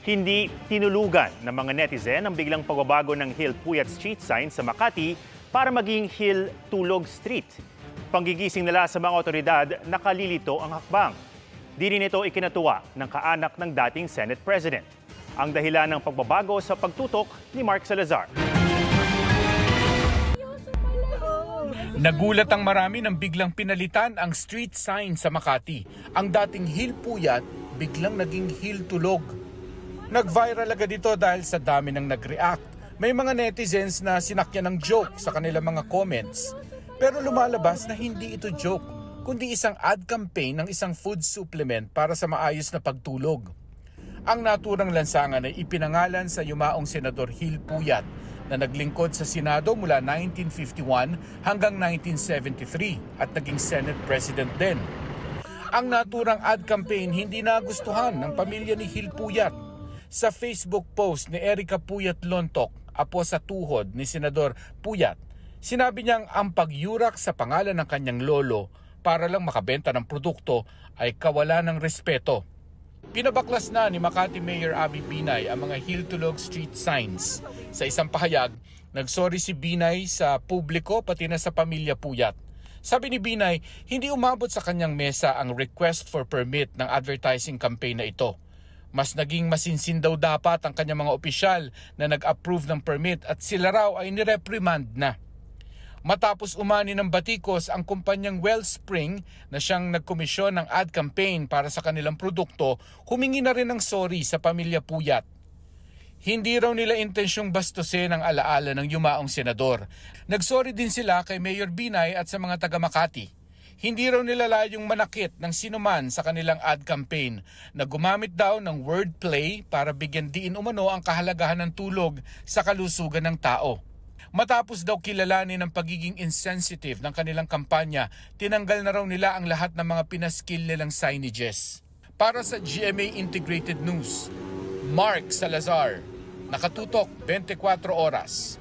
Hindi tinulugan ng mga netizen ang biglang pagbabago ng Hill Puyat Street sign sa Makati para maging Hill Tulog Street. Panggigising nila sa mga otoridad, nakalilito ang hakbang. Di rin ito ikinatuwa ng kaanak ng dating Senate President. Ang dahilan ng pagbabago sa pagtutok ni Mark Salazar. Nagulat ang marami nang biglang pinalitan ang street sign sa Makati. Ang dating Hill Puyat biglang naging Hill Tulog. Nag-viral agad ito dahil sa dami ng nag-react. May mga netizens na sinakyan ng joke sa kanilang mga comments. Pero lumalabas na hindi ito joke, kundi isang ad campaign ng isang food supplement para sa maayos na pagtulog. Ang naturang lansangan ay ipinangalan sa yumaong Senador Hill Puyat na naglingkod sa Senado mula 1951 hanggang 1973 at naging Senate President din. Ang naturang ad campaign hindi nagustuhan ng pamilya ni Hill Puyat. Sa Facebook post ni Erica Puyat Lontok, apo sa tuhod ni Senador Puyat, sinabi niyang ang pagyurak sa pangalan ng kanyang lolo para lang makabenta ng produkto ay kawalan ng respeto. Pinabaklas na ni Makati Mayor Abby Binay ang mga Hill Tulog Street signs. Sa isang pahayag, nagsorry si Binay sa publiko pati na sa pamilya Puyat. Sabi ni Binay, hindi umabot sa kanyang mesa ang request for permit ng advertising campaign na ito. Mas naging masinsin daw dapat ang kanyang mga opisyal na nag-approve ng permit at sila raw ay nireprimand na. Matapos umani ng batikos ang kumpanyang Wellspring na siyang nagkomisyon ng ad campaign para sa kanilang produkto, humingi na rin ng sorry sa pamilya Puyat. Hindi raw nila intensyong bastusin ang alaala ng yumaong senador. Nagsorry din sila kay Mayor Binay at sa mga taga Makati. Hindi raw nila layong manakit ng sinuman sa kanilang ad campaign na gumamit daw ng wordplay para bigyan diin umano ang kahalagahan ng tulog sa kalusugan ng tao. Matapos daw kilalanin ang pagiging insensitive ng kanilang kampanya, tinanggal na raw nila ang lahat ng mga pinaskil nilang signages. Para sa GMA Integrated News, Mark Salazar, nakatutok 24 oras.